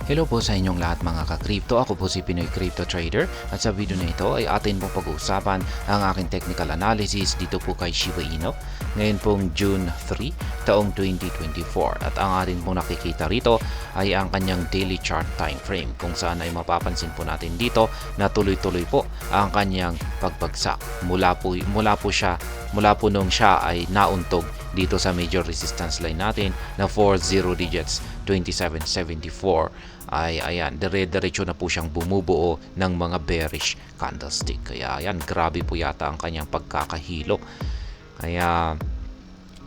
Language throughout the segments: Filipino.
Hello po sa inyong lahat mga ka-crypto. Ako po si Pinoy Crypto Trader at sa video na ito ay atin pong pag-uusapan ang aking technical analysis dito po kay Shiba Inu ngayon pong June 3, taong 2024. At ang atin pong nakikita rito ay ang kanyang daily chart time frame kung saan ay mapapansin po natin dito na tuloy-tuloy po ang kanyang pagbagsak. Mula po nung siya ay nauntog dito sa major resistance line natin na 40 digits 2774 ay ayan, dire-diretso na po siyang bumubuo ng mga bearish candlestick. Kaya ayan, grabe po yata ang kanyang pagkakahilo. Kaya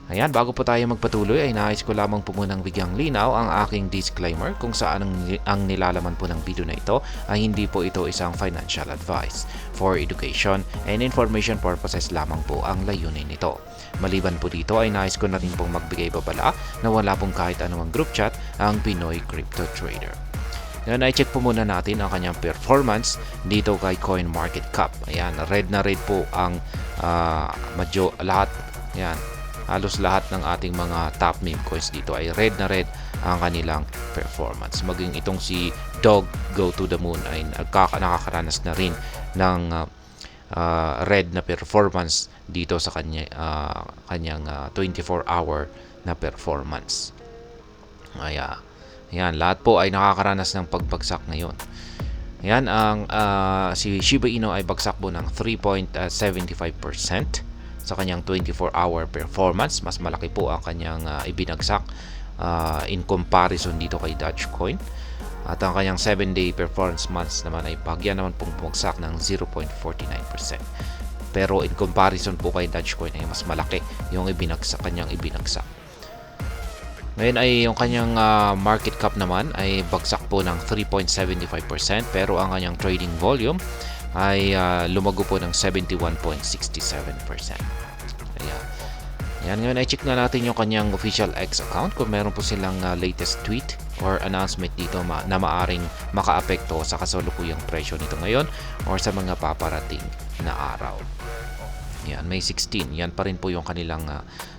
ayan, bago po tayo magpatuloy ay nais ko lamang po munang bigyang linaw ang aking disclaimer kung saan ang nilalaman po ng video na ito ay hindi po ito isang financial advice. For education and information purposes lamang po ang layunin nito. Maliban po dito ay nais ko na rin pong magbigay babala na wala pong kahit anumang group chat ang Pinoy Crypto Trader. Ngayon ay check po muna natin ang kanyang performance dito kay CoinMarketCap. Ayan, red na red po ang lahat. Ayan, halos lahat ng ating mga top meme coins dito ay red na red ang kanilang performance. Maging itong si Dog Go to the Moon ay nakakaranas na rin ng red na performance dito sa kanyang 24-hour na performance. Ayan, lahat po ay nakakaranas ng pagbagsak ngayon. Ayan, si Shiba Inu ay bagsak po ng 3.75% sa kanyang 24-hour performance. Mas malaki po ang kanyang ibinagsak in comparison dito kay Dogecoin. At ang kanyang 7-day performance months naman ay bahagyan naman pong bumagsak ng 0.49%. Pero in comparison po kay Dogecoin ay mas malaki yung kanyang ibinagsak. Ngayon ay yung kanyang market cap naman ay bagsak po ng 3.75%, pero ang kanyang trading volume ay lumago po ng 71.67%. Ayan, ngayon ay check na natin yung kanyang official X account kung meron po silang latest tweet or announcement dito na maaring makaapekto sa kasalukuyang presyo nito ngayon or sa mga paparating na araw. Yan, May 16. Yan pa rin po yung kanilang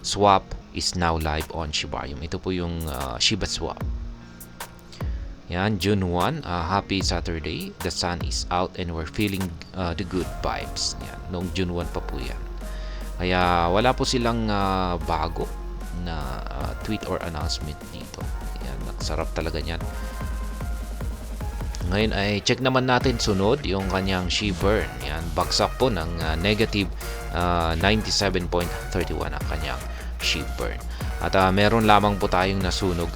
swap is now live on Shibarium. Ito po yung Shiba Swap. Yan, June 1. Happy Saturday. The sun is out and we're feeling the good vibes. Yan, noong June 1 pa po yan. Kaya wala po silang bago na tweet or announcement dito. Yan, nagsarap talaga yan. Ngayon ay check naman natin sunod yung kanyang Shibburn. Yan, bagsak po ng negative 97.31 ang kanyang Shibburn. At meron lamang po tayong nasunog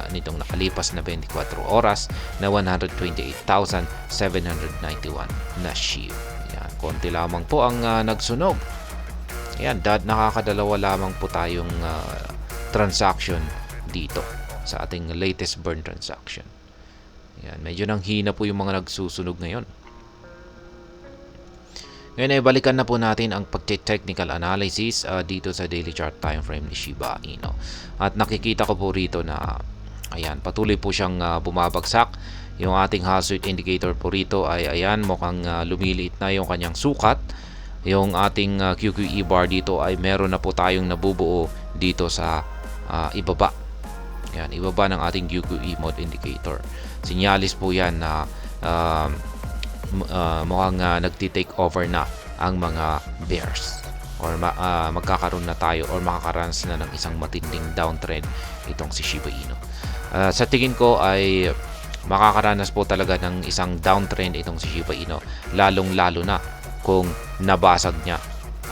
nitong nakalipas na 24 oras na 128,791 na SHIB. Yan, konti lamang po ang nagsunog. Yan, nakakadalawa lamang po tayong transaction dito sa ating latest burn transaction. Yan, medyo nang hina po yung mga nagsusunog ngayon. Ngayon ay balikan na po natin ang pag-technical analysis dito sa daily chart time frame ni Shiba Inu. At nakikita ko po rito na ayan, patuloy po siyang bumabagsak. Yung ating hazard indicator po rito ay ayan, mukhang lumiliit na yung kanyang sukat. Yung ating QQE bar dito ay meron na po tayong nabubuo dito sa ibaba. Yan, ibaba ng ating QQE mode indicator. Sinyalis po yan na mukhang nagti-take over na ang mga bears or magkakaroon na tayo or makakaranas na ng isang matinding downtrend itong si Shiba Inu. Sa tingin ko ay makakaranas po talaga ng isang downtrend itong si Shiba Inu, lalong-lalo na kung nabasag niya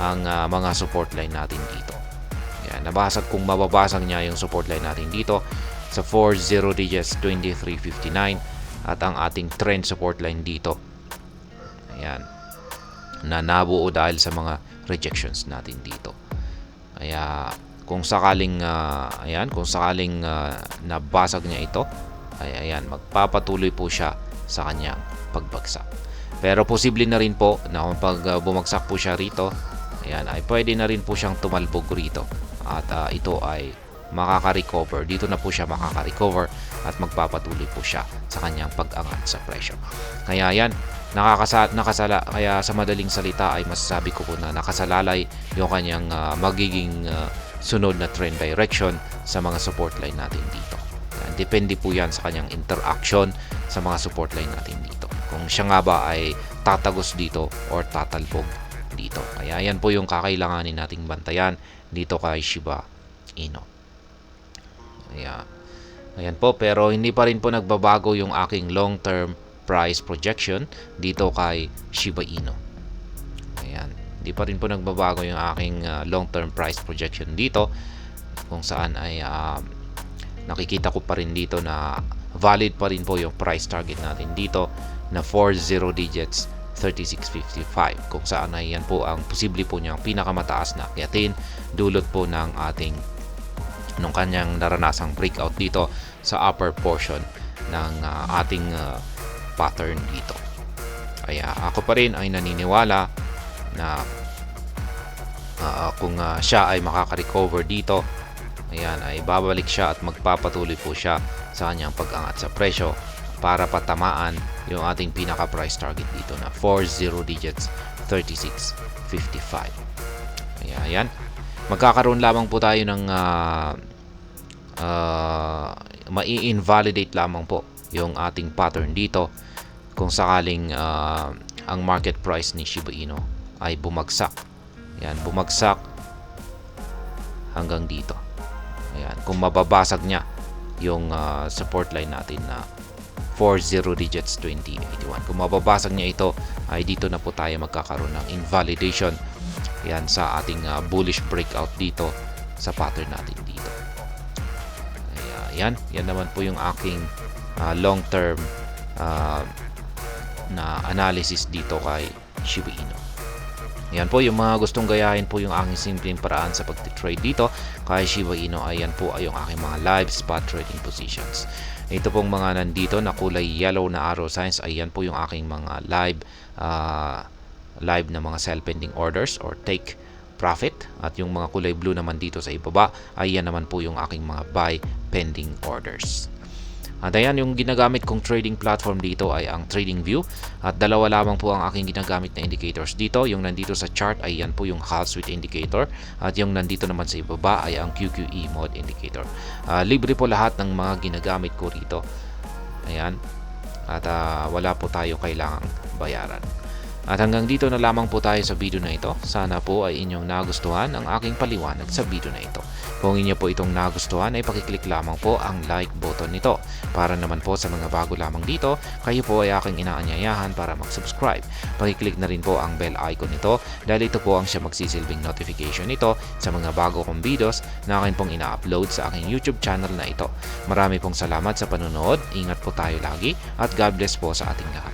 ang mga support line natin dito. Yan, kung mababasag niya yung support line natin dito sa 40 digits 2359 at ang ating trend support line dito. Ayan, na nabuo dahil sa mga rejections natin dito. Kaya kung sakaling nabasag niya ito, ay ayan, magpapatuloy po siya sa kanyang pagbagsak. Pero posible na rin po na pag bumagsak po siya rito, ayan, ay pwede na rin po siyang tumalbog rito at ito ay makaka-recover. Dito na po siya makaka-recover at magpapatuloy po siya sa kanyang pag-angat sa presyo. Kaya yan, kaya sa madaling salita ay masasabi ko po na nakasalalay yung kanyang magiging sunod na trend direction sa mga support line natin dito. Yan, Depende po yan sa kanyang interaction sa mga support line natin dito. Kung siya nga ba ay tatagos dito or tatalbog dito. Kaya yan po yung kakailanganin nating bantayan dito kay Shiba Inu. Ayan po, pero hindi pa rin po nagbabago yung aking long-term price projection dito kay Shiba Inu. Ayan, hindi pa rin po nagbabago yung aking long-term price projection dito, kung saan ay nakikita ko pa rin dito na valid pa rin po yung price target natin dito na 40 digits 36.55, kung saan ay yan po ang posible po niyang pinakamataas na akyatin dulot po ng ating nung kanyang naranasang breakout dito sa upper portion ng ating pattern dito. Kaya ako pa rin ay naniniwala na kung siya ay makaka-recover dito, ayan, ay babalik siya at magpapatuloy po siya sa kanyang pag-angat sa presyo para patamaan yung ating pinaka price target dito na 40 digits 36.55. Ayan. Magkakaroon lamang po tayo ng mai-invalidate lamang po yung ating pattern dito kung sakaling ang market price ni Shiba Inu ay bumagsak. Ayan, bumagsak hanggang dito. Ayan, kung mababasag niya yung support line natin na 40 digits 2081. Kung mababasag niya ito, ay dito na po tayo magkakaroon ng invalidation. Ayan, sa ating bullish breakout dito sa pattern natin dito. Ayan, yan naman po yung aking long term na analysis dito kay Shiba Inu. Yan po yung mga gustong gayahin po yung aking simpleng paraan sa pag-trade dito kay Shiba Inu. Ayan po ay yung aking mga live spot trading positions. Ito pong mga nandito na kulay yellow na arrow signs, ayan po yung aking mga live na mga sell pending orders or take profit, at yung mga kulay blue naman dito sa ibaba, ayan naman po yung aking mga buy pending orders. At ayan, yung ginagamit kong trading platform dito ay ang TradingView, at dalawa lamang po ang aking ginagamit na indicators dito. Yung nandito sa chart ay yan po yung Half Switch indicator, at yung nandito naman sa ibaba ay ang QQE mode indicator. Libre po lahat ng mga ginagamit ko rito. Ayan, at wala po tayo kailangang bayaran. At hanggang dito na lamang po tayo sa video na ito. Sana po ay inyong nagustuhan ang aking paliwanag sa video na ito. Kung inyo po itong nagustuhan ay pakiclick lamang po ang like button nito. Para naman po sa mga bago lamang dito, kayo po ay aking inaanyayahan para mag-subscribe. Pakiclick na rin po ang bell icon nito dahil ito po ang siya magsisilbing notification nito sa mga bago kong videos na akin pong ina-upload sa aking YouTube channel na ito. Marami pong salamat sa panonood. Ingat po tayo lagi at God bless po sa ating lahat.